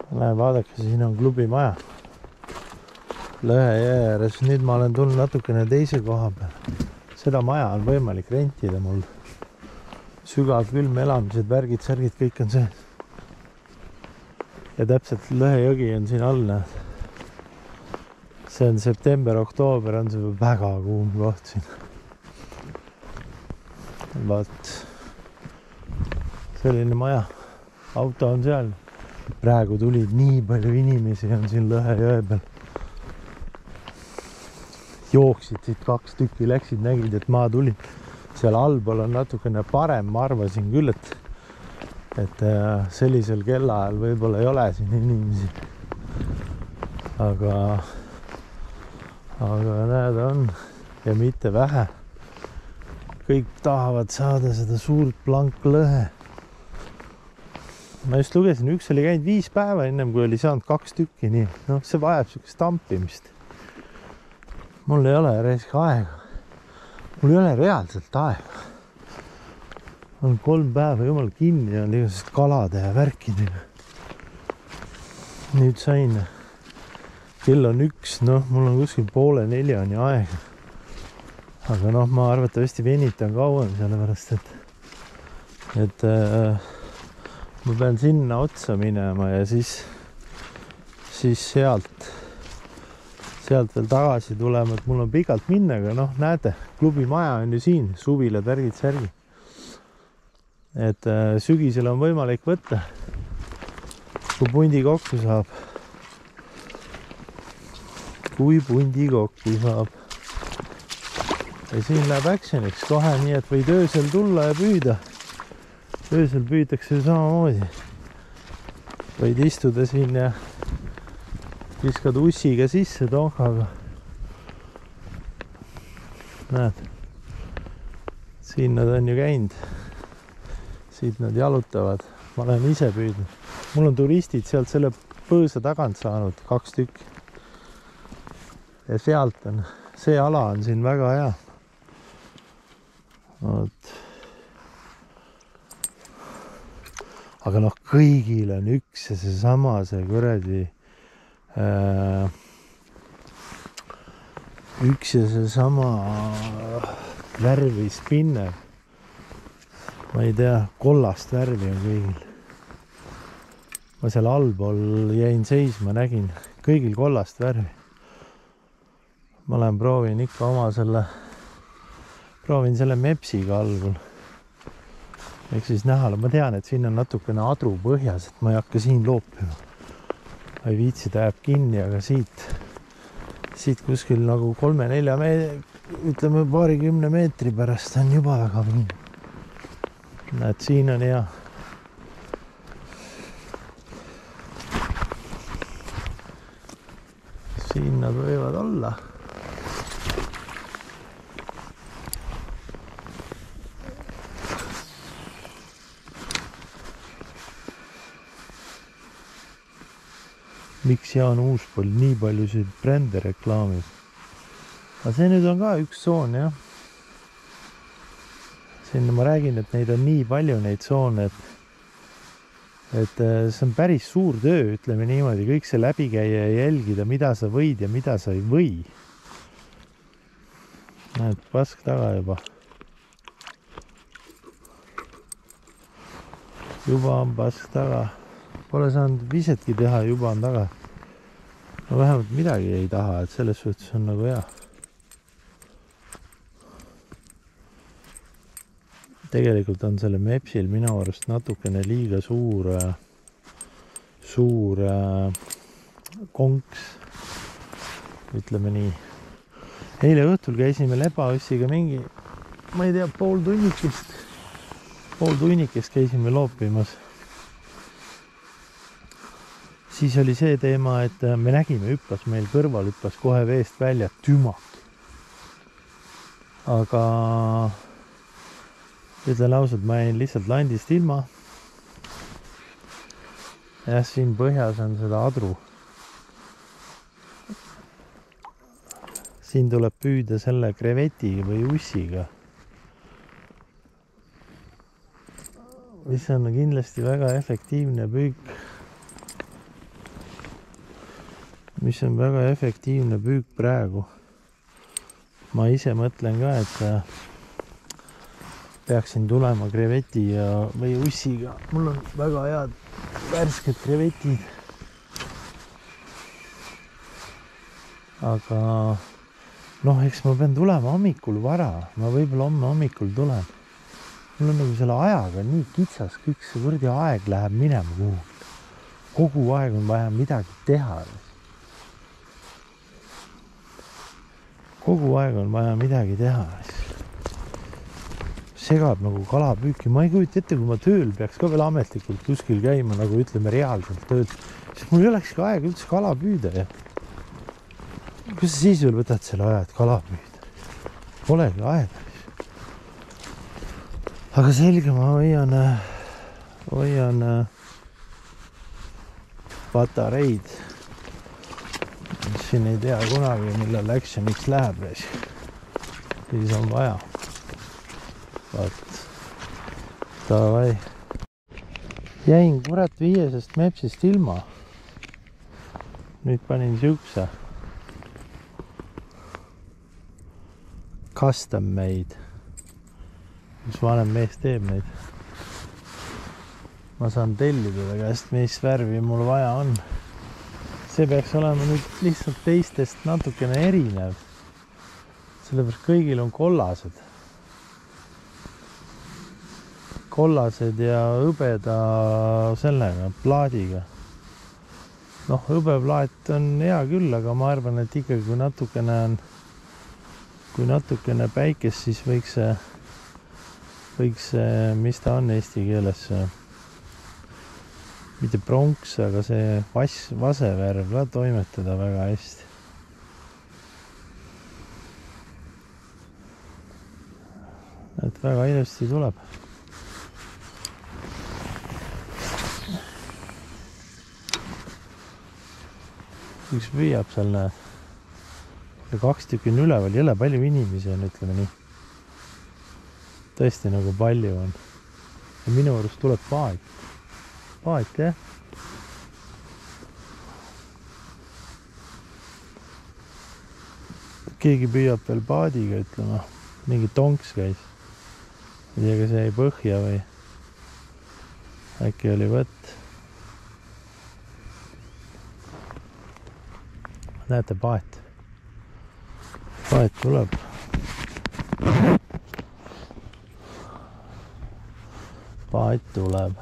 Näe, vaadake, siin on klubi maja. Lõhe jää ääres. Nüüd ma olen tulnud natukene teise koha peal. Seda maja on võimalik rentida mul. Sügav külm elamised, värgid, särgid, kõik on see. Ja täpselt Lõhe jõgi on siin all, näed. See on september, oktoober, on see väga kuum koht siin. Vaat selline maja. Auto on seal. Praegu tulid nii palju inimesi on siin Lõhe jõe peal. Jooksid siit 2 tükki, läksid, nägid, et ma tulin. Seal allpool on natukene parem, ma arvasin küll, et sellisel kellaajal võib-olla ei ole siin inimesi. Aga näed on ja mitte vähe. Kõik tahavad saada seda suurt Blanklõhe. Ma just lugesin, üks oli käinud 5 päeva ennem, kui oli saanud 2 tükki, nii. No, see vajab sükest tampimist. Mul ei ole reisk aega. Mul ei ole reaalselt aega. On 3 päeva jumal kinni on igasest kalade ja värkidega. Nüüd sain. Kell on 1, noh, mul on kuskil 3:30 on ju aega. Aga noh, ma arvatavasti venitan kauem, sellepärast, et ma pean sinna otsa minema ja siis sealt veel tagasi tulema, et mul on pikalt minna, aga noh, näete, klubi maja on ju siin, suvilad, värgid, särgi. Et sügisel on võimalik võtta, kui pundi kokku saab. Kui pundi kokku saab. Ja siin läheb actioniks kohe nii, et võid öösel tulla ja püüda. Öösel püütakse samamoodi. Võid istuda siin ja viskad ussiga sisse tonkaga. Näed, siin nad on ju käinud. Siit nad jalutavad. Ma olen ise püüdnud. Mul on turistid sealt selle põõsa tagant saanud 2 tükki. Ja sealt on, see ala on siin väga hea. Oot. Aga noh, kõigil on üks ja seesama see kuradi üks ja seesama värvi spinner. Ma ei tea, kollast värvi on kõigil. Ma seal allpool jäin seisma, nägin kõigil kollast värvi. Ma olen proovin ikka oma proovin selle mepsiga algul. Ehk siis näha, ma tean, et siin on natukene adru põhjas, et ma ei hakka siin loopima. Ma ei viitsi, ta jääb kinni, aga siit kuskil nagu 3-4 ütleme paarikümne meetri pärast on juba väga mingi. Näed, siin on hea. Siin nad võivad olla. Miks Jaan Uuspõld nii paljusid brände reklaamib? Aga see nüüd on ka üks soon, jah. Siin ma räägin, et neid on nii palju neid soone, et see on päris suur töö, ütleme niimoodi, kõik see läbi käia ja jälgida, mida sa võid ja mida sa ei või. Näed, pask taga juba. Juba on pask taga. Pole saanud visetki teha, juba on taga. No vähemalt midagi ei taha, et selles suhtes on nagu hea. Tegelikult on selle mepsil minu arust natukene liiga suur konks, ütleme nii. Eile õhtul käisime Lebaüssiga mingi, ma ei tea, pool tunnikest käisime loopimas. Siis oli see teema, et me nägime, meil kõrval hüppas kohe veest välja tümak. Aga ütlen ausalt, ma jäin lihtsalt landist ilma. Ja siin põhjas on seda adru. Siin tuleb püüda selle krevetiga või ussiga. Mis on kindlasti väga efektiivne püük. mis on väga efektiivne püük praegu. Ma ise mõtlen ka, et peaksin tulema kreveti või ussiga. Mul on väga head värsked krevetid. Aga noh, eks ma pean tulema hommikul vara. Ma võib-olla homme hommikul tulen. Mul on nagu selle ajaga nii kitsas, kõik see võrdi aeg läheb minema kuhugi. Kogu aeg on vaja midagi teha. Kogu aeg on vaja midagi teha. Segab nagu kalapüüki. Ma ei kujuta ette, kui ma tööl peaks ka veel ametlikult kuskil käima, nagu ütleme reaalselt tööd. Siis mul ei olekski aega üldse kala püüda. Ja kus sa siis veel võtad selle aja, et kala püüda? Polegi aega. Aga selge, ma hoian patareid. Siin ei tea kunagi, millal actioniks läheb. Siis on vaja. Vaat. Davai. Jäin kurat 5 mepsist ilma. Nüüd panin siukse custom made. Mis vanem mees teeb neid. Ma saan tellida ta käest, mis värvi mul vaja on. See peaks olema nüüd lihtsalt teistest natukene erinev. Sellepärast kõigil on kollased. Kollased ja hõbeda sellega, plaadiga. Noh, hõbeplaat on hea küll, aga ma arvan, et ikkagi kui natukene päikest, siis võiks see, mis ta on eesti keeles, mitte pronks, aga see vasevärv ka toimetada väga hästi. Et väga ilusti tuleb. Üks püüab seal näed. 2 tükki on üleval, jälle palju inimesi on, ütleme nii. Tõesti nagu palju on. Ja minu arust tuleb paat. Paat, jah. Keegi püüab veel paadiga, ütlema. Mingi tonks käis. Ei tea, kas jäi põhja või äkki oli võtt. Näete, paat. Paat tuleb. Paat tuleb.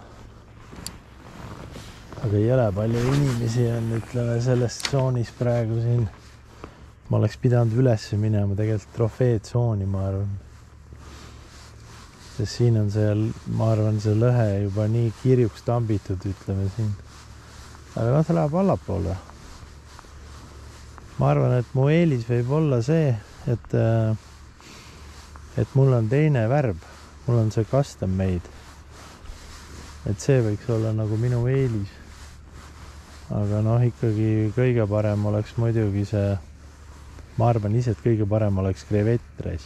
Aga jõle palju inimesi on, ütleme, selles tsoonis praegu siin. Ma oleks pidanud üles minema tegelikult trofeetsooni, ma arvan. Sest siin on see, ma arvan, see lõhe juba nii kirjuks tambitud, ütleme siin. Aga ta läheb allapoole. Ma arvan, et mu eelis võib olla see, et mul on teine värv. Mul on see custom made. Et see võiks olla nagu minu eelis. Aga noh, ikkagi kõige parem oleks muidugi see, ma arvan ise, et kõige parem oleks krevetreis.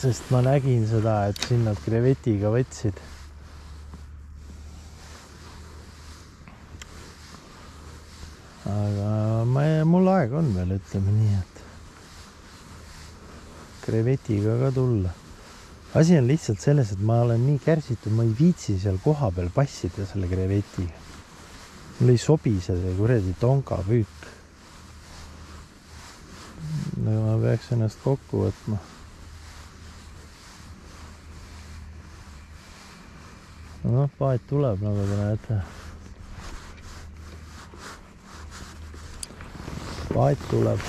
Sest ma nägin seda, et sinna krevetiga võtsid. Aga mul aeg on veel, ütleme nii, et krevetiga ka tulla. Asi on lihtsalt selles, et ma olen nii kärsitud, ma ei viitsi seal koha peal passida selle krevetiga. Mul ei sobi see kuredi tonka püük. Aga ma peaks ennast kokku võtma. Noh, paat tuleb, nagu te näete. Paat tuleb.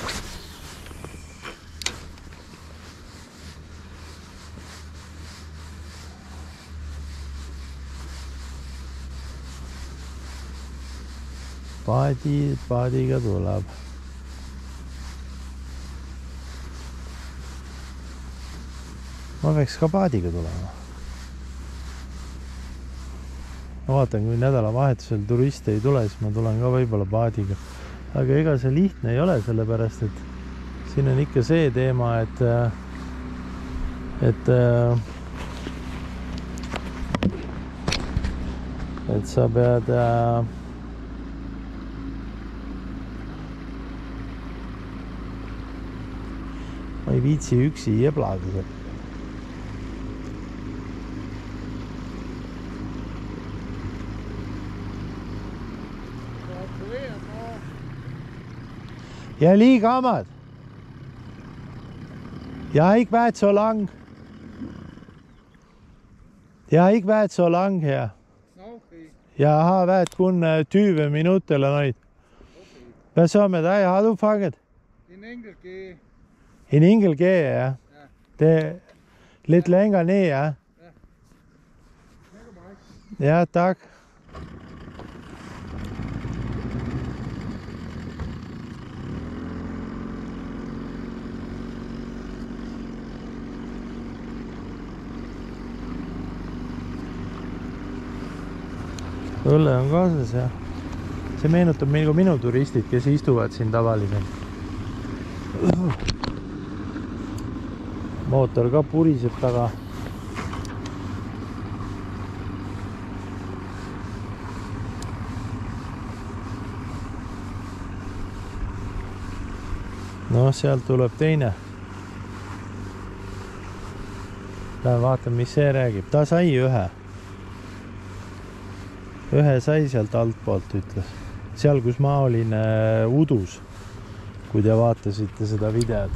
Paadiga tuleb. Ma peaks ka paadiga tulema. Ma vaatan, kui nädalavahetusel turiste ei tule, siis ma tulen ka võib-olla paadiga. Aga ega see lihtne ei ole, sellepärast, et siin on ikka see teema, et et sa pead ma ei viitsi üksi jeblada. Jeg er lige kommet. Jeg har ikke været så lang. Jeg har ikke været så lang her. Okay. Jeg har været kun 20 minutter eller noget. Okay. Hvad så med dig? Har du fanget? En enkelt G. En enkelt G, ja. Ja. Det er lidt længere ned, ja. Ja. Ja, tak. Õlle on kaasas ja see meenutab nagu minu turistid, kes istuvad siin tavaliselt. Mootor ka puriseb taga. No sealt tuleb teine. Lähen vaatan, mis see räägib. Ta sai ühe. Ühe sai sealt altpoolt, ütles. Seal, kus ma olin Udus, kui te vaatasite seda videot.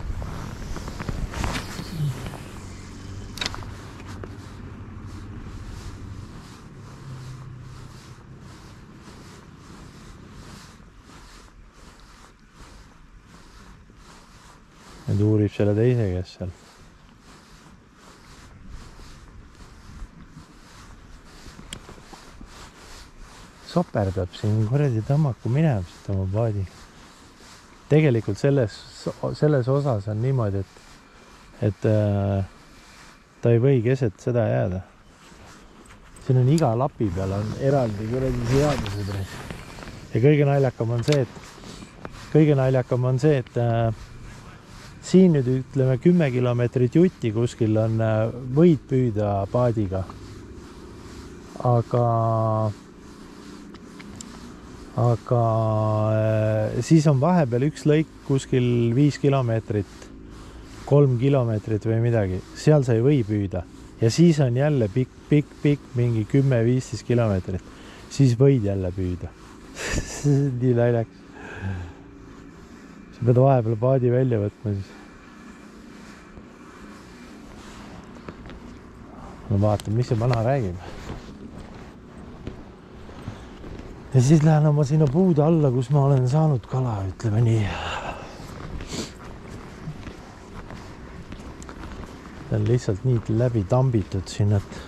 Nüüd uurib selle teise, kes seal. Soper peab siin kuradi tõmmaku minema siit oma paadi. Tegelikult selles osas on niimoodi, et ta ei või keset seda jääda. Siin on iga lapi peal on eraldi kuradi seadused. Ja kõige naljakam on see, et siin nüüd ütleme 10 kilomeetrit jutti kuskil on võid püüda paadiga. Aga siis on vahepeal üks lõik kuskil 5 kilomeetrit, 3 kilomeetrit või midagi. Seal sa ei või püüda. Ja siis on jälle pikk, mingi 10-15 kilomeetrit. Siis võid jälle püüda. Nii naljaks. Sa pead vahepeal paadi välja võtma siis. Ma vaatan, mis see vana räägib. Ja siis lähen oma sinna puude alla, kus ma olen saanud kala, ütleme nii. See on lihtsalt nii läbi tambitud siin, et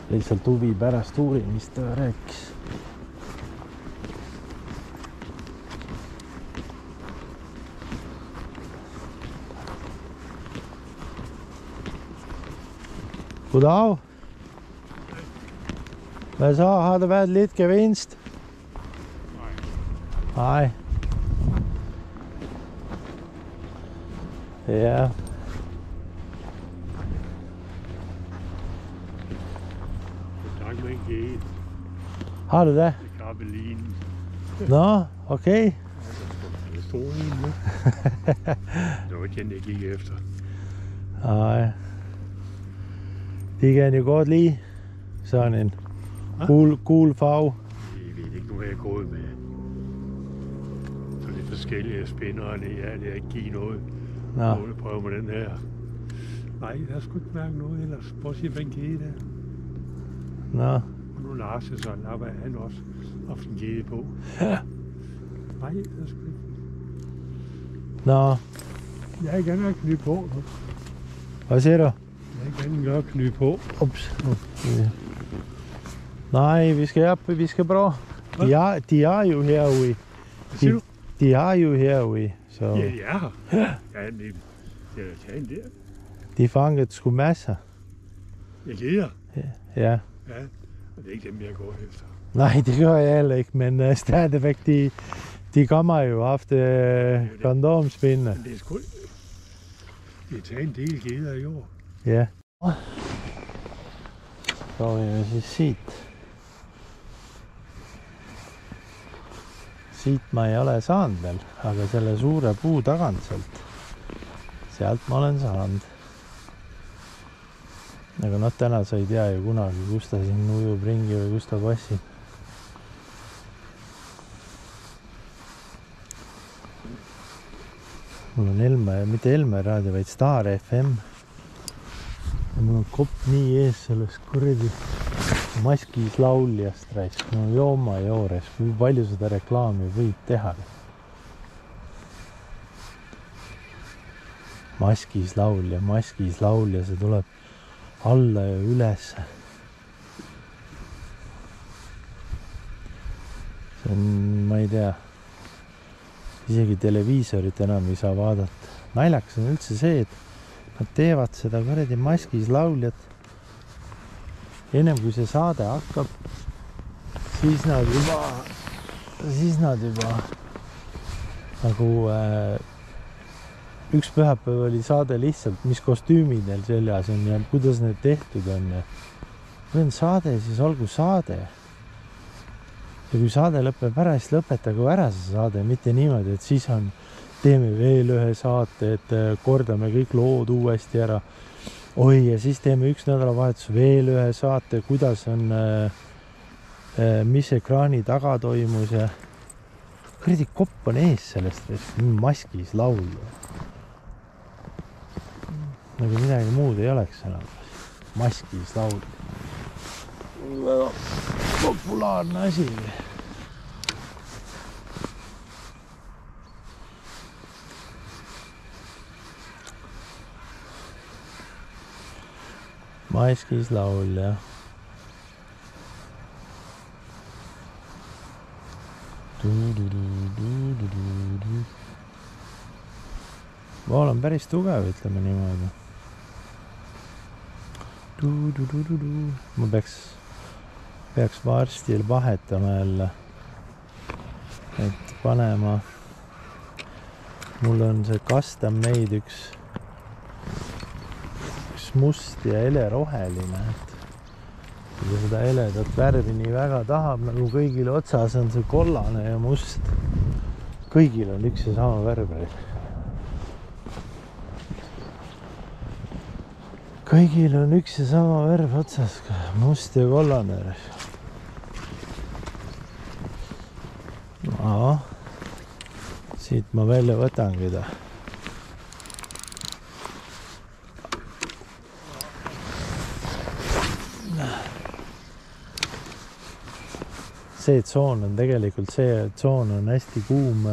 lihtsalt huvi pärast uurin, mis ta rääkis. Goddag. Hvad så? Har det været lidt gevinst? Nej. Ja. Tak med en G. Har du det? Det er Karpelinen. Nå, okay. Det er stor en, nu. Det var ikke den, jeg gik efter. Nej. De kan jo godt lide sådan en gul farve. Jeg ved ikke, nu har jeg gået med. Så det er forskellige spændere, det er ikke give noget. Nå. Jeg prøver med den her. Nej, jeg har sgu ikke mærket noget ellers. Prøv at se, hvad en gede der. Nå. Og nu Lars så lapper han også haft en gede på. Ja. Nej, jeg har sgu ikke. Nå. Jeg er gerne at knyde på. Hvad siger du? Jeg er gerne gøre at knyde på. Ups. Nej, vi skal prøve. De er jo herude. De er jo herude. Så. Ja, de er her. Ja, det er en der. De fangede sgu masser. Jeg leder. Ja. Ja, og det er ikke dem, jeg går efter. Nej, det gør jeg heller ikke, men stadigvæk, de kommer jo ofte kondomspindende. Men det er sgu Det tager en del geder i år. jah. Proovime siis siit. Siit ma ei ole saanud veel, aga selle suure puu tagant sealt ma olen saanud. Aga noh, täna sa ei tea ju kunagi, kus ta siin ujub ringi või kus ta passib. Mul on mitte Elme raadio, vaid Star FM. Ja mul on kopp nii ees sellest kuradi Maskis lauljast raisk. No jooma joores, kui palju seda reklaami võib teha. Maskis laulja, see tuleb alla ja üles. See on, ma ei tea, isegi televiisorit enam ei saa vaadata. Naljakas on üldse see, et nad teevad seda kuradi Maskis lauljat. Ennem kui see saade hakkab, siis nad juba nagu üks pühapäev oli saade lihtsalt, mis kostüümid neil seljas on ja kuidas need tehtud on. Kui on saade, siis olgu saade. Ja kui saade lõpeb ära, siis lõpetagu ära see saade, mitte niimoodi, et siis teeme veel ühe saate, et kordame kõik lood uuesti ära. Oi, ja siis teeme üks nädalavahetus veel ühe saate, kuidas on, mis ekraani taga toimus ja kuradi kopp on ees sellest Maskis laulja. Nagu midagi muud ei oleks enam. Maskis laulja. Väga populaarne asi. Maskis laulja. Vool on päris tugev, ütleme niimoodi. Ma peaks varsti vahetama jälle, et panema. Mul on see custom made üks must ja heleroheline, et kui seda heledat värvi nii väga tahab, nagu kõigil otsas on see kollane ja must. Kõigil on üks ja sama värv. Kõigil on üks ja sama värv otsas, must ja kollane. Siit ma välja võtangi ta. See tsoon on tegelikult see tsoon on hästi kuum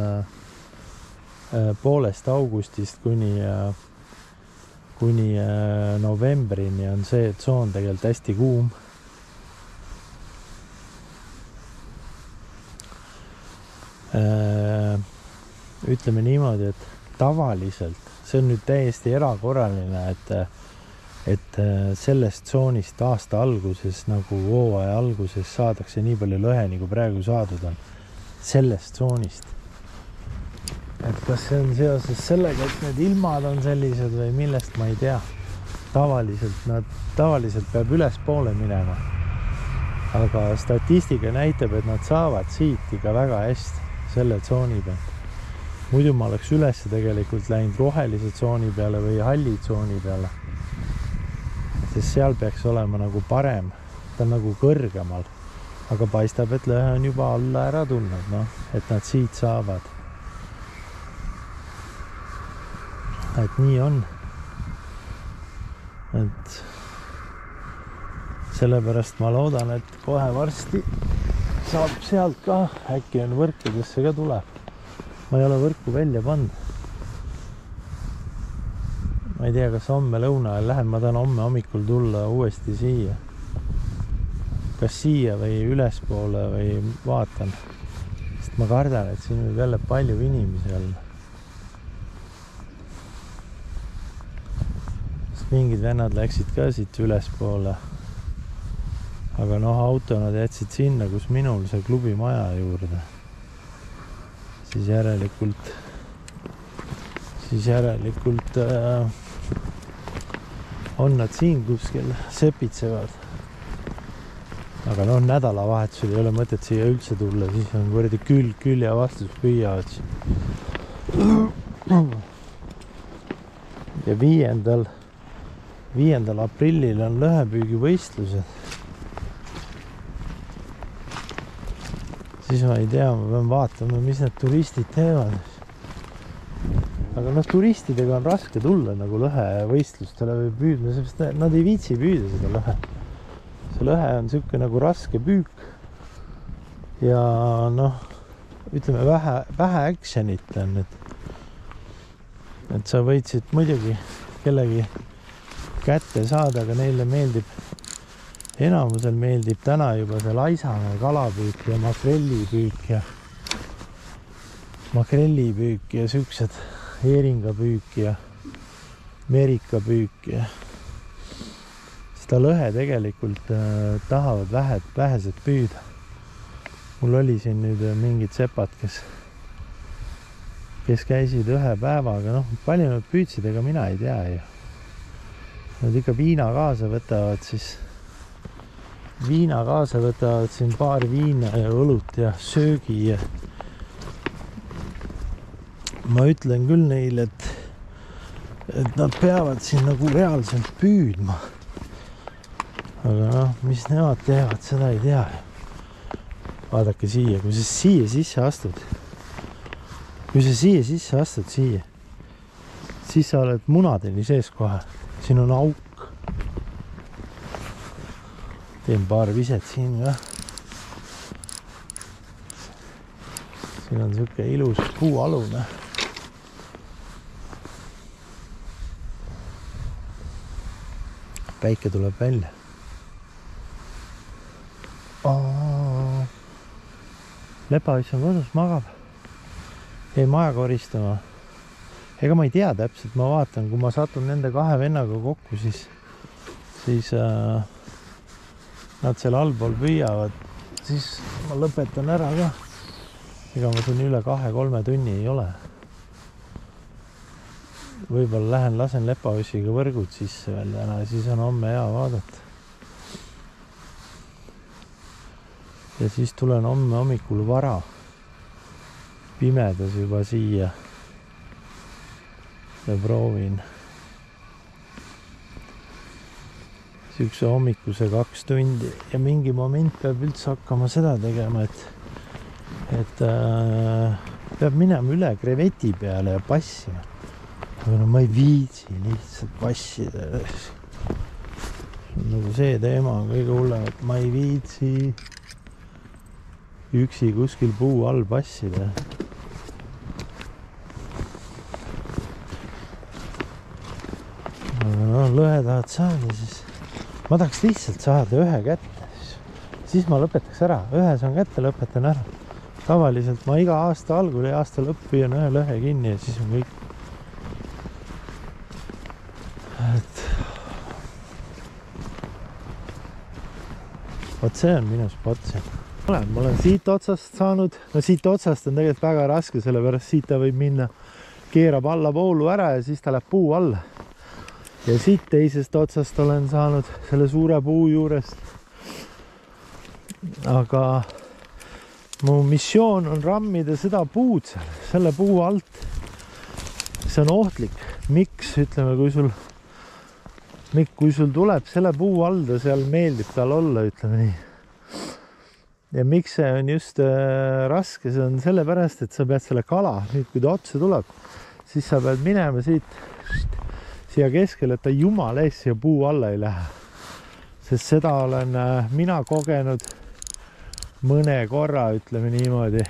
poolest augustist kuni novembrini on see tsoon tegelikult hästi kuum. Ütleme niimoodi, et tavaliselt, see on nüüd täiesti erakorraline, et sellest tsoonist aasta alguses, nagu hooaja alguses saadakse nii palju lõhe, nagu praegu saadud on. Sellest tsoonist. Et kas see on seoses sellega, et need ilmad on sellised või millest ma ei tea. Tavaliselt peab ülespoole minema. Aga statistika näitab, et nad saavad siit ikka väga hästi selle tsooni pealt. Muidu ma oleks üles tegelikult läinud rohelise tsooni peale või halli tsooni peale. Sest seal peaks olema nagu parem, ta on nagu kõrgemal, aga paistab, et lõhe on juba alla ära tulnud, et nad siit saavad. Et nii on. Et sellepärast ma loodan, et kohe varsti saab sealt ka, äkki on võrkudesse ka tuleb. Ma ei ole võrku välja pannud. Ma ei tea, kas homme lõuna ajal lähen, ma tahan homme hommikul tulla uuesti siia. Kas siia või ülespoole või vaatan. Sest ma kardan, et siin võib jälle palju inimesi olla. Sest mingid vennad läksid ka siit ülespoole. Aga auto nad jätsid sinna, kus minul see klubi maja juurde. Siis järelikult on nad siin kuskil sepitsevad. Aga noh, nädalavahetusel ei ole mõtet siia üldse tulla, siis on võrdi külje vastus püüavad. Ja 5. aprillil on lõhepüügivõistlused. Siis ma ei tea, ma pean vaatama, mis need turistid teevad. Aga noh, turistidega on raske tulla nagu lõhevõistlustele või püüdma, sest nad ei viitsi püüda seda lõhe. See lõhe on siuke nagu raske püük ja noh, ütleme vähe actionit on, et sa võid siit muidugi kellegi kätte saada, aga neile meeldib, enamusel meeldib täna juba see Laisamäe kalapüük ja makrellipüük ja siuksed heeringapüük ja merikapüük ja seda lõhe tegelikult tahavad vähesed püüda. Mul oli siin nüüd mingid sepad, kes käisid ühe päevaga, noh, palju nad püüdsid, ega mina ei tea ju. Nad ikka viina kaasa võtavad siin paar viina ja õlut ja söögi ja ma ütlen küll neile, et nad peavad siin nagu reaalselt püüdma. Aga noh, mis nemad teevad, seda ei tea. Vaadake siia, kui sa siia sisse astud, siis sa oled munadeni sees kohe. Siin on auk. Teen paar viset siin ka. Siin on siuke ilus puualune. Päike tuleb välja. Lepaviss on kodus, magab. Jäi maja koristama. Ega ma ei tea täpselt, ma vaatan, kui ma satun nende kahe vennaga kokku, siis nad seal allpool püüavad, siis ma lõpetan ära ka. Ega ma siin üle 2-3 tunni ei ole. Võib-olla lähen lasen lepavissiga võrgud sisse veel täna ja siis on homme hea vaadata. Ja siis tulen homme hommikul vara pimedas juba siia ja proovin siukse hommikuse 2 tundi ja mingi moment peab üldse hakkama seda tegema, et peab minema üle kreveti peale ja passima. Aga no ma ei viitsi lihtsalt passida. Nagu see teema on kõige hullem, et ma ei viitsi üksi kuskil puu all passida. Aga no, lõhe tahad saada, siis ma tahaks lihtsalt saada ühe kätte. Siis ma lõpetaks ära. Ühe saan kätte, lõpetan ära. Tavaliselt ma iga aasta algul ja aasta lõpp püüan ühe lõhe kinni ja siis on kõik. Vot see on minu spot siin. Ma olen siit otsast saanud, no siit otsast on tegelikult väga raske, sellepärast siit ta võib minna, keerab alla voolu ära ja siis ta läheb puu alla. Ja siit teisest otsast olen saanud selle suure puu juurest. Aga mu missioon on rammida seda puud seal, selle puu alt. See on ohtlik. Miks, ütleme, kui sul tuleb selle puu alda, seal meeldib tal olla, ütleme nii. Ja miks see on just raske, see on sellepärast, et sa pead selle kala, nüüd kui ta otsa tuleb, siis sa pead minema siia keskele, et ta jumala ees siia puu alla ei lähe. Sest seda olen mina kogenud mõne korra, ütleme niimoodi,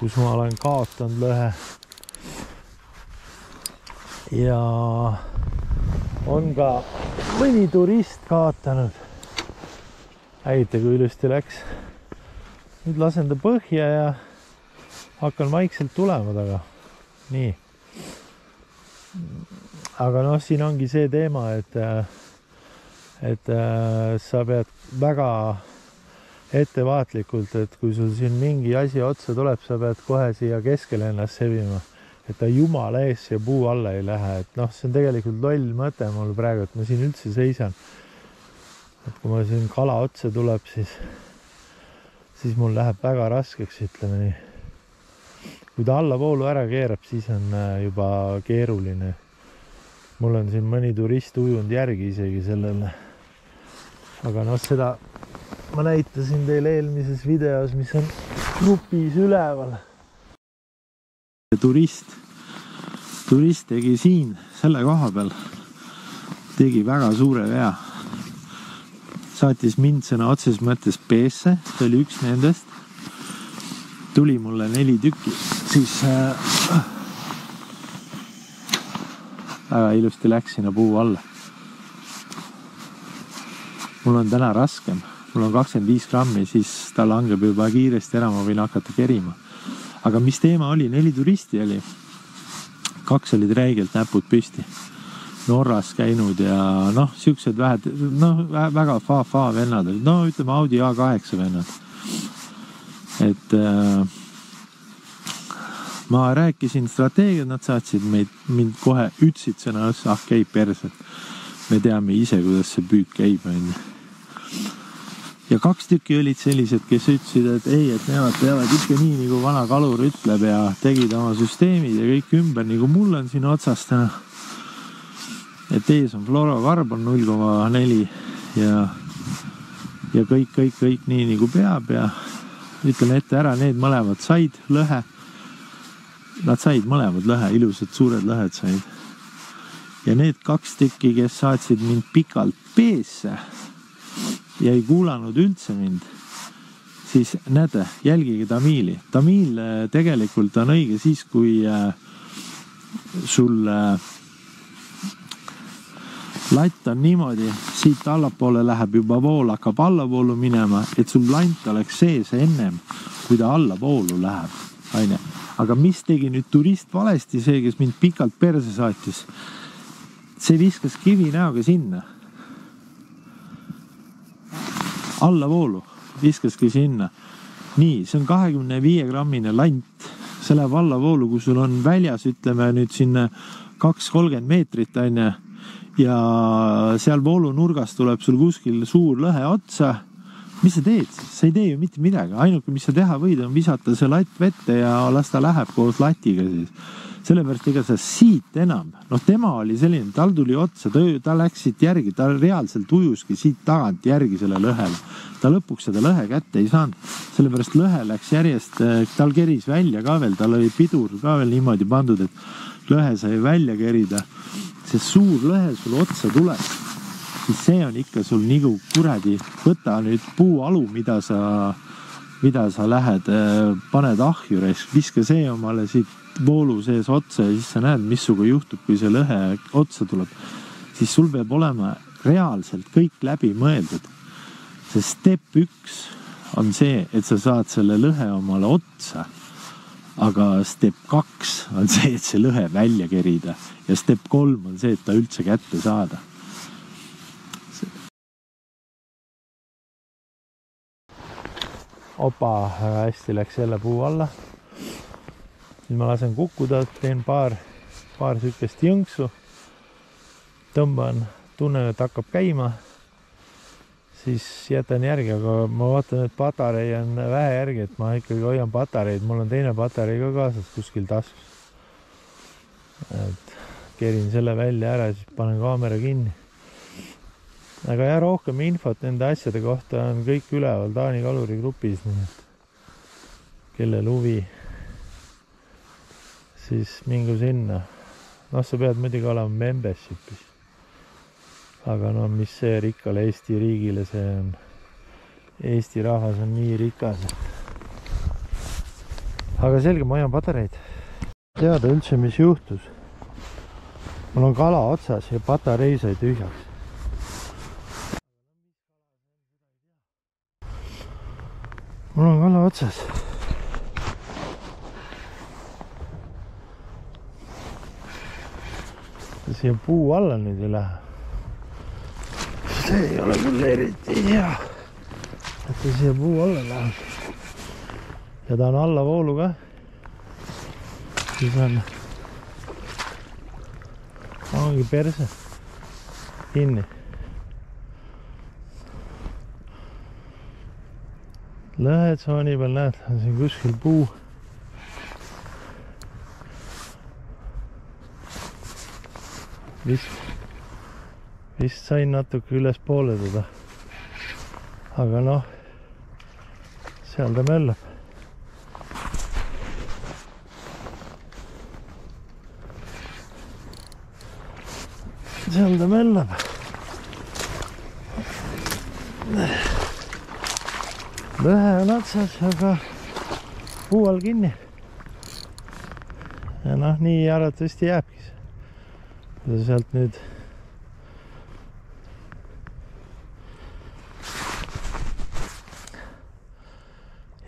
kus ma olen kaotanud lõhe. Ja on ka mõni turist kaotanud. Häite, kui ilusti läks. Nüüd lasen ta põhja ja hakkan vaikselt tulema taga. Nii. Aga noh, siin ongi see teema, et sa pead väga ettevaatlikult, et kui sul siin mingi asi otsa tuleb, sa pead kohe siia keskele ennast sebima. et ta jumala ees siia puu alla ei lähe, et noh, see on tegelikult loll mõte mul praegu, et ma siin üldse seisan. Et kui ma siin kala otsa tuleb, siis mul läheb väga raskeks, ütleme nii. Kui ta allavoolu ära keerab, siis on juba keeruline. Mul on siin mõni turist ujunud järgi isegi sellele. Aga noh, seda ma näitasin teile eelmises videos, mis on grupis üleval. Turist tegi siin selle koha peal, tegi väga suure vea. Saatis mind sõna otses mõttes peesse, see oli üks nendest. Tuli mulle 4 tükki, siis väga ilusti läks sinna puu alla. Mul on täna raskem, mul on 25 grammi, siis ta langeb juba kiiresti ära, ma võin hakata kerima. Aga mis teema oli? 4 turisti oli. 2 olid räigelt näpud püsti. Norras käinud ja noh, siuksed väga fa vennad olid. No ütleme Audi A8 vennad. Et ma rääkisin strateegiat, nad saatsid mind kohe ütsid sõna, käib perset. Me teame ise, kuidas see püük käib. Ja 2 tükki olid sellised, kes ütlesid, et ei, et nemad teavad ikka nii, nagu vana kalur ütleb ja tegid oma süsteemid ja kõik ümber, nagu mul on siin otsast täna. Et ees on fluorokarbon 0,4 ja kõik nii nagu peab ja ütlen ette ära, need mõlemad said lõhe. Nad said mõlemad lõhe, ilusad suured lõhed said. Ja need 2 tükki, kes saatsid mind pikalt peesse ja ei kuulanud üldse mind, siis näete, jälgige tamiili. Tamiil tegelikult on õige siis, kui sul latt on niimoodi, siit allapoole läheb juba vool, hakkab allavoolu minema, et sul lant oleks sees ennem, kui ta allavoolu läheb. Aine. Aga mis tegi nüüd turist valesti, see, kes mind pikalt perse saatis, see viskas kivi näoga sinna. Allavoolu viskaski sinna. Nii, see on 25 grammine lant. See läheb allavoolu, kui sul on väljas, ütleme nüüd sinna 2-30 meetrit aine, ja seal voolu nurgas tuleb sul kuskil suur lõhe otsa. Mis sa teed? Sa ei tee ju mitte midagi. Ainuke, mis sa teha võid, on visata see latt vette ja las ta läheb koos latiga siis. Sellepärast ega sa siit enam. Noh, tema oli selline, tal tuli otsa, ta läks siit järgi, ta reaalselt ujuski siit tagant järgi selle lõhele. Ta lõpuks seda lõhe kätte ei saanud. Sellepärast lõhe läks järjest, tal keris välja ka veel, tal oli pidur ka veel niimoodi pandud, et lõhe sai välja kerida. See suur lõhe sul otsa tuleb, siis see on ikka sul nagu kuradi, võta nüüd puu alu, mida sa lähed, paned ahju, viska see omale siit voolu sees otsa ja siis sa näed, missuga juhtub, kui see lõhe otsa tuleb. Siis sul peab olema reaalselt kõik läbi mõeldud. See step 1 on see, et sa saad selle lõhe omale otsa, aga step 2 on see, et see lõhe välja kerida ja step 3 on see, et ta üldse kätte saada. Opa, väga hästi läks jälle puu alla. Nüüd ma lasen kukkuda, teen paar sükest jõnksu, tõmban, tunnen, et hakkab käima, siis jätan järgi, aga ma vaatan, et patarei on vähe järgi, et ma ikkagi hoian patareid, mul on teine patarei ka kaasas kuskil taskus. Et kerin selle välja ära, siis panen kaamera kinni. Aga ja rohkem infot nende asjade kohta on kõik üleval Taani kaluri grupis, nii et kellel huvi, siis mingu sinna. Noh, sa pead muidugi olema membershipis. Aga no mis see rikkale Eesti riigile, see on, Eesti rahvas on nii rikas. Aga selge, ma hoian patareid. Teada üldse, mis juhtus. Mul on kala otsas ja patarei sai tühjaks. Mul on kala otsas. Siia puu alla nüüd ei lähe. See ei ole küll eriti hea, et ta siia puu alla läheb. Ja ta on alla voolu ka. Siis on ongi perse kinni. Lõhetsooni peal näed, on siin kuskil puu. Vist sain natuke üles poole teda. Aga noh, seal ta möllab. Seal ta möllab. Lõhe on otsas, aga puu all kinni. Ja noh, nii arvatavasti jääbki. Sealt nüüd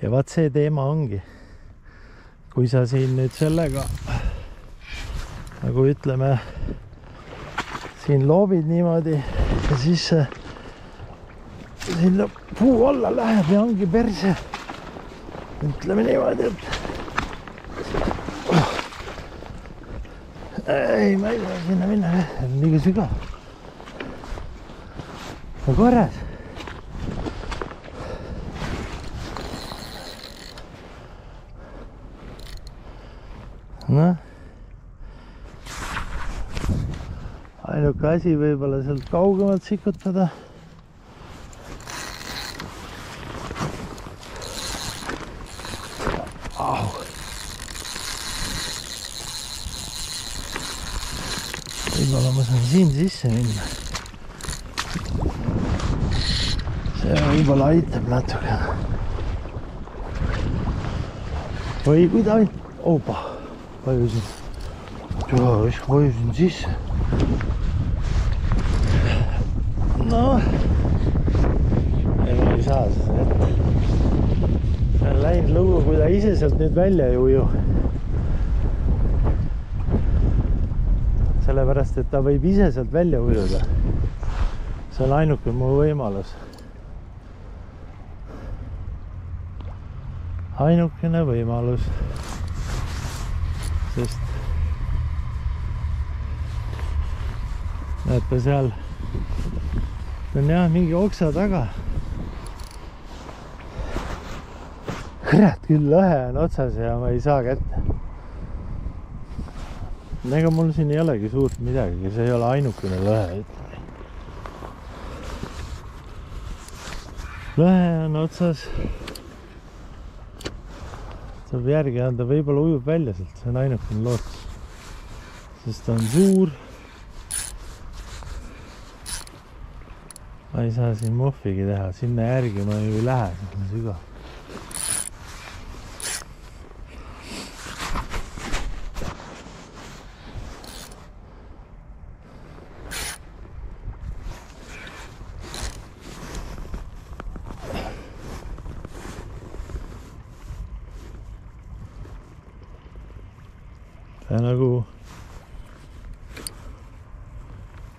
ja vaat see teema ongi, kui sa siin nüüd sellega nagu ütleme siin loobid niimoodi ja siis sinna puu alla läheb ja ongi perse, ütleme niimoodi, et ei, ma ei saa sinna minna, liiga sügav. No korras. Noh. Ainuke asi võibolla sealt kaugemalt sikutada. Au. Võibolla ma saan siin sisse minna. See võibolla aitab natuke. Või kui ta ainult... Opa, vajusin sisse. No, ei saa seda ette. See on läinud lugu, kui ta ise sealt nüüd välja ei uju. Sellepärast, et ta võib ise sealt välja ujuda. See on ainuke mu võimalus. Ainukene võimalus. Sest näete seal on jah mingi oksa taga. Kurat, küll lõhe on otsas ja ma ei saa kätte. Ega mul siin ei olegi suurt midagi, see ei ole ainukene lõhe. Lõhe on otsas. Saab järgi anda, võibolla ujub välja sealt, see on ainukene lootus. Sest ta on suur. Ma ei saa siin muhvigi teha, sinna järgi ma ju ei lähe, see on sügav.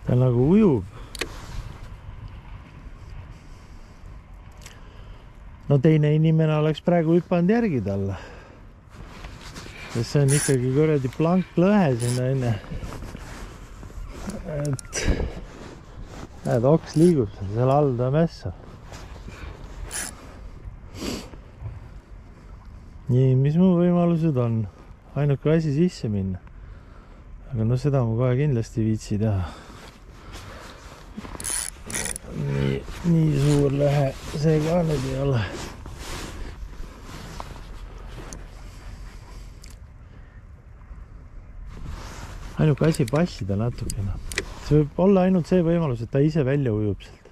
Ta nagu ujub. No teine inimene oleks praegu hüpanud järgi talle. Sest see on ikkagi kuradi plank lõhe sinna enne. Et näed, oks liigub seal all ta messa. Nii, mis mu võimalused on? Ainuke asi sisse minna. Aga no seda ma kohe kindlasti viitsi teha. Nii suur lõhe see ka nüüd ei ole. Ainuke asi passida natukene. See võib olla ainult see võimalus, et ta ise välja ujub sealt.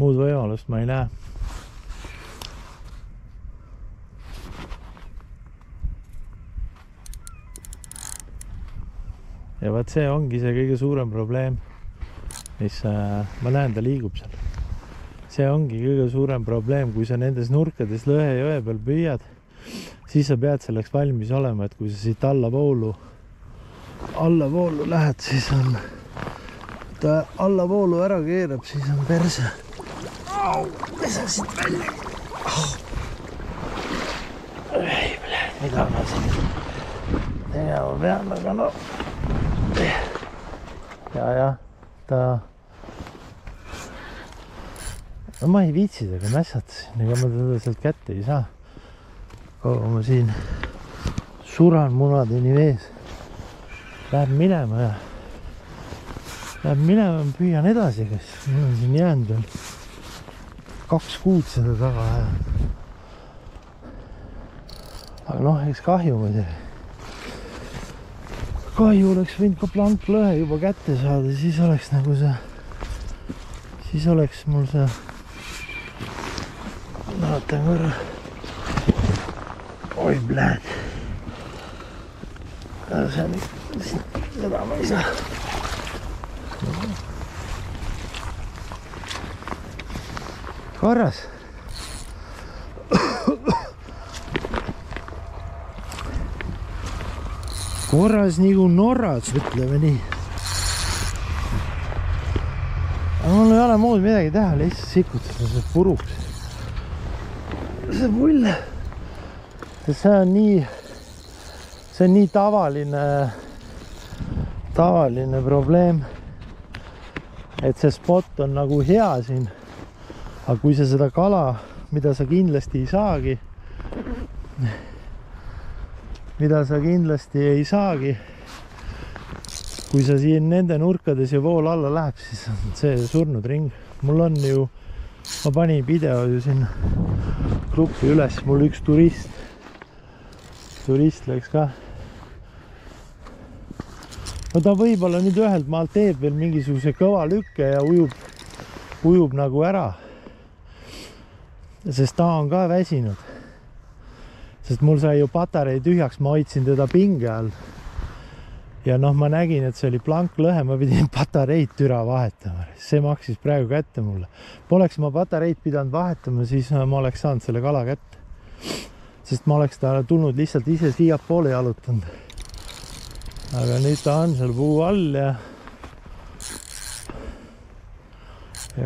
Muud võimalust ma ei näe. Ja vaat see ongi see kõige suurem probleem, mis ma näen, ta liigub seal. See ongi kõige suurem probleem, kui sa nendes nurkades lõhe jõe peal püüad, siis sa pead selleks valmis olema, et kui sa siit allavoolu lähed, siis on ta allavoolu ära keerab, siis on perse. Au, me saa siit välja. Ei, mida ma siin tegema pean, aga no ja ta no ma ei viitsi tega mässata siin, ega ma teda sealt kätte ei saa. Kaua ma siin suran munadeni vees. Läheb minema, püüan edasi, kas mul on siin jäänud veel 2 kuud seda taga ajanud. Aga noh, eks kahju muidugi. Kahju oleks võinud ka planklõhe juba kätte saada, siis oleks nagu see, siis oleks mul see, vaatan korra. Oi, bläd. See on seda ma ei saa. Korras. Korras nagu Norras, ütleme nii. Aga mul ei ole muud midagi teha, lihtsalt sikutada see puruks. See pull. See on nii tavaline probleem, et see spot on nagu hea siin. Aga kui sa seda kala, mida sa kindlasti ei saagi, kui sa siin nende nurkades ja vool alla läheb, siis on see surnud ring. Mul on ju, ma panin video ju sinna gruppi üles, mul üks turist läks ka. No ta võib-olla nüüd ühelt maalt teeb veel mingisuguse kõva lükke ja ujub nagu ära. Sest ta on ka väsinud. Sest mul sai ju patarei tühjaks, ma hoidsin teda pinge all. Ja noh, ma nägin, et see oli planklõhe, ma pidin patareid türa vahetama. See maksis praegu kätte mulle. Poleks ma patareid pidanud vahetama, siis ma oleks saanud selle kala kätte. Sest ma oleks ta tulnud lihtsalt ise siia poole jalutanud. Aga nüüd ta on seal puu all ja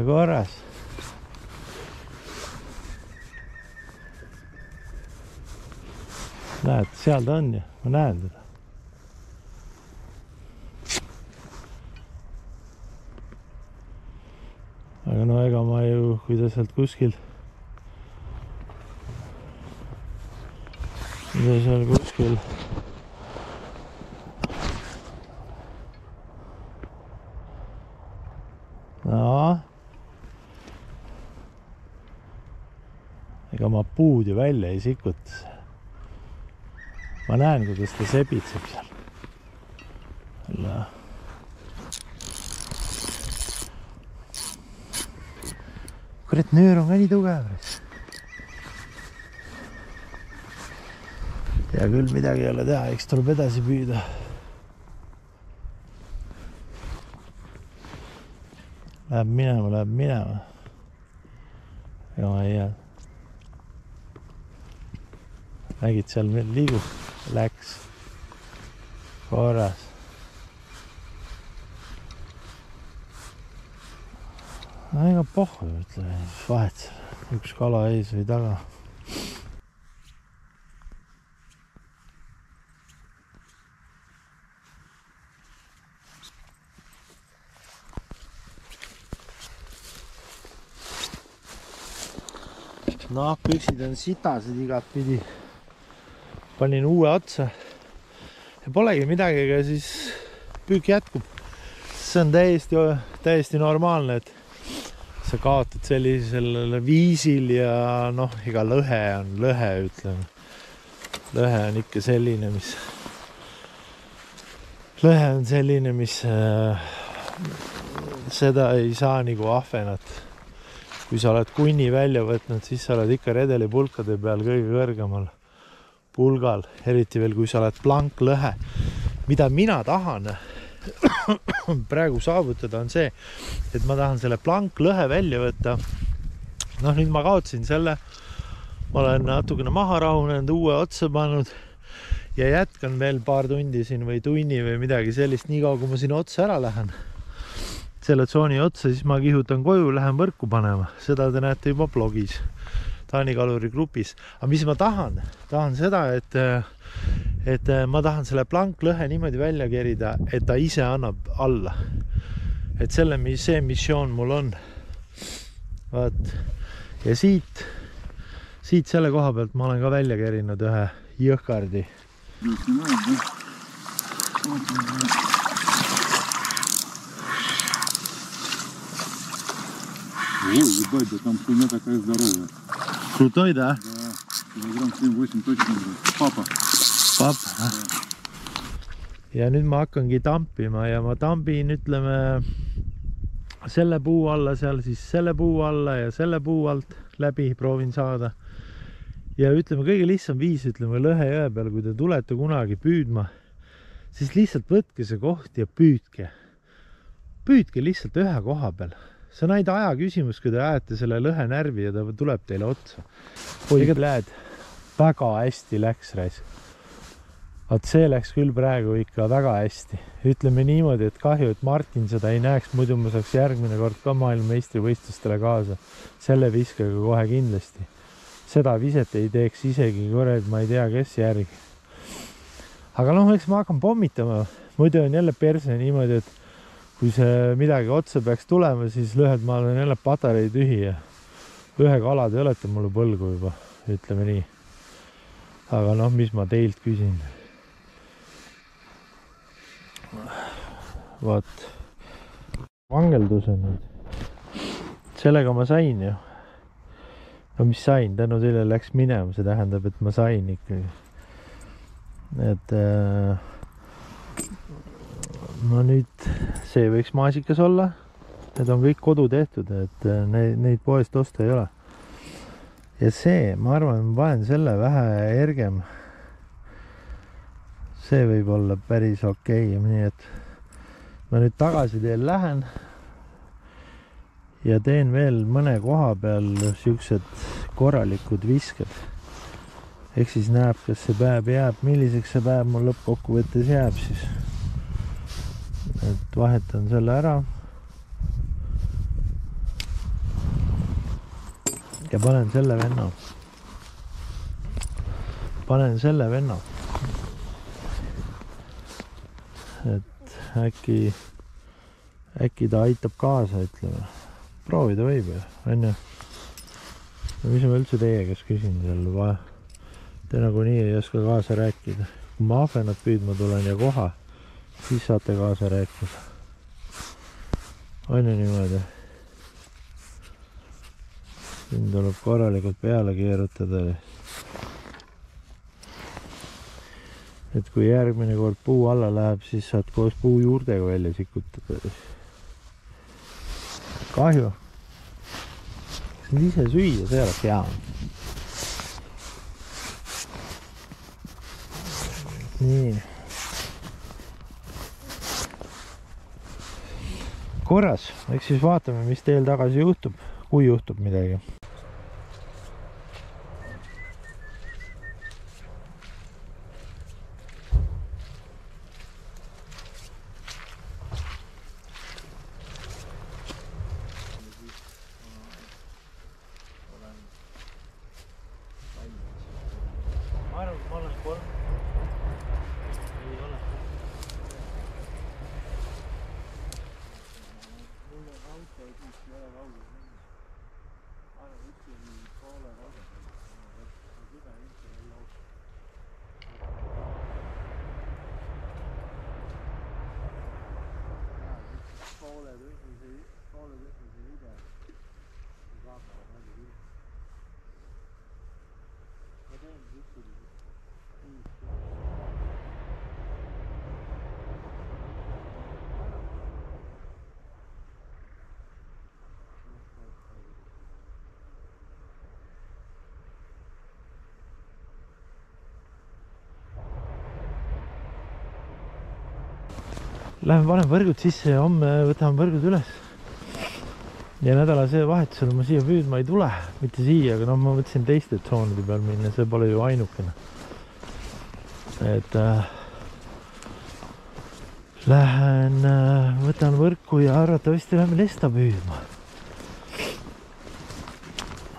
korras. Näed, seal ta on ja ma näen teda. Aga no ega ma ju, kui ta sealt kuskil no ega ma puud ju välja ei sikuta. Ma näen, kuidas ta sebitseb seal. Kurat, nöör on ka nii tugev. Ja küll midagi ei ole teha, eks tuleb edasi püüda. Läheb minema. Ja ma ei jää. Nägid seal meil liigub, läks korras. No ega pohhu, ütle, vahet seal. Üks kala ees või taga. No, püksid on sitased igat pidi. Panin uue otsa. Ja polegi midagi, ega siis püük jätkub. See on täiesti normaalne, et sa kaotad sellisel viisil ja noh, iga lõhe on lõhe, ütleme. Lõhe on ikka selline, mis seda ei saa nagu ahvenat. Kui sa oled kunni välja võtnud, siis sa oled ikka redeli pulkade peal kõige kõrgemal pulgal. Eriti veel, kui sa oled planklõhe. Mida mina tahan praegu saavutada on see, et ma tahan selle planklõhe välja võtta. Noh, nüüd ma kaotsin selle. Ma olen natukene maha rahunenud, uue otsa pannud ja jätkan veel paar tundi siin või tunni või midagi sellist. Nii kaua, kui ma siin otsa ära lähen. Selle tsooni otsa, siis ma kihutan koju, lähen võrku panema. Seda te näete juba blogis, Taani Kaluri grupis. Aga mis ma tahan? Tahan seda, et ma tahan selle planklõhe niimoodi välja kerida, et ta ise annab alla. Et see missioon mul on. Vaat. Ja siit selle koha pealt ma olen ka välja kerinud ühe jõhkardi. Ой, ебать, да там хуйня такая здоровая. Крутой, да? Да, килограмм 7-8 точно. Папа. Papa. Ja nüüd ma hakkangi tampima ja ma tambin, ütleme, selle puu alla seal, siis selle puu alla ja selle puu alt läbi proovin saada. Ja ütleme, kõige lihtsam viis, ütleme, lõhe jõe peal, kui te tulete kunagi püüdma, siis lihtsalt võtke see koht ja püüdke. Püüdke lihtsalt ühe koha peal. See on aida aja küsimus, kui te ajate selle lõhe närvi ja ta tuleb teile otsa. Ega lähed, väga hästi läks rais. Vaat see läks küll praegu ikka väga hästi. Ütleme niimoodi, et kahju, et Martin seda ei näeks, muidu ma saaks järgmine kord ka maailmameistrivõistlustele kaasa. Selle viskaga kohe kindlasti. Seda viset ei teeks isegi korrad, ma ei tea, kes järgi. Aga noh, eks ma hakkan pommitama. Muidu on jälle perse niimoodi, et kui see midagi otsa peaks tulema, siis lõhed ma olen jälle patarei tühi ja ühe kala te olete mulle põlgu juba, ütleme nii. Aga noh, mis ma teilt küsin? Vaat, vangelduse nüüd. Sellega ma sain ju. No mis sain? Tänu teile läks minema, see tähendab, et ma sain ikkagi. Et no nüüd see võiks maasikas olla. Need on kõik kodu tehtud, et neid poest osta ei ole. Ja see, ma arvan, ma panen selle vähe ergem. See võib olla päris okei. Nii et ma nüüd tagasi teel lähen ja teen veel mõne koha peal siuksed korralikud visked. Ehk siis näeb, kas see päev jääb, milliseks see päev mul lõppkokkuvõttes jääb siis. Et vahetan selle ära. Ja panen selle venna. Et äkki ta aitab kaasa, ütleme. Proovida võib ju, on ju. Mis ma üldse teie käes küsin seal? Te nagu nii ei oska kaasa rääkida. Kui ma ahvenat püüdma tulen ja koha, siis saate kaasa rääkida. On ju niimoodi? Siin tuleb korralikult peale keerutada. Et kui järgmine kord puu alla läheb, siis saad koos puu juurdega välja sikutada. Kahju. Kas nüüd ise süüa, see oleks hea. Nii. Korras, eks siis vaatame, mis teel tagasi juhtub, kui juhtub midagi. Lähen panen võrgud sisse ja homme võtame võrgud üles. Ja nädala see vahetusel ma siia püüdma ei tule. Mitte siia, aga no ma mõtlesin teiste tsoonide peal minna. See pole ju ainukene. Et lähen, võtan võrku ja arvatavasti lähme lesta püüdma.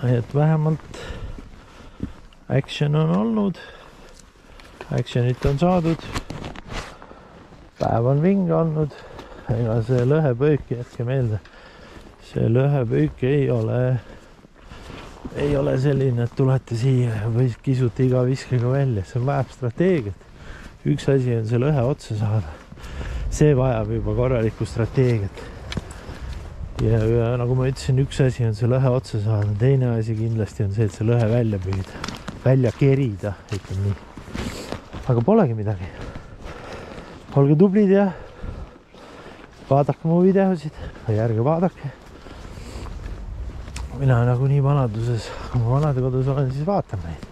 Et vähemalt action on olnud. action'it on saadud. Päev on vinge olnud. Ega see lõhepöök, jätke meelde. See lõhepöök ei ole selline, et tulete siia või kisute iga viskega välja. See vajab strateegiat. Üks asi on see lõhe otsa saada. See vajab juba korralikku strateegiat. Ja nagu ma ütlesin, üks asi on see lõhe otsa saada. Teine asi kindlasti on see, et see lõhe välja püüda. Välja kerida, ütleme nii. Aga polegi midagi. Olge tublid ja vaadake mu videosid või järge vaadake. Mina nagu nii vanaduses, kui ma vanade kodus olen, siis vaatan neid.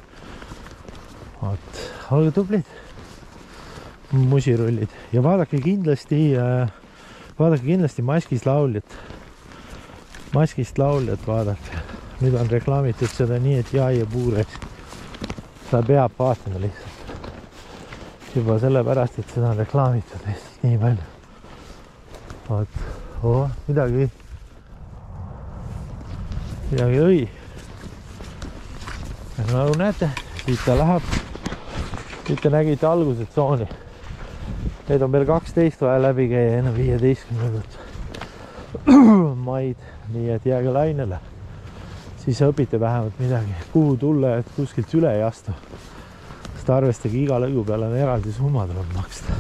Olge tublid, musirullid ja vaadake kindlasti Maskist lauljat. Maskist lauljat vaadake. Nüüd on reklaamitud seda nii, et jaa ja puures. Seda peab vaatama lihtsalt. Juba sellepärast, et seda on reklaamitud lihtsalt nii palju. Midagi õi. Nagu näete, siit ta läheb. Siit te nägite alguse tsooni. Need on veel 12 vaja läbi käia, enam 15 maid. Nii et jääge lainele. Siis õpite vähemalt midagi. Kuhu tulla, et kuskilt üle ei astu. Sest arvestage, iga lõigu peale on eraldi summa tuleb maksta.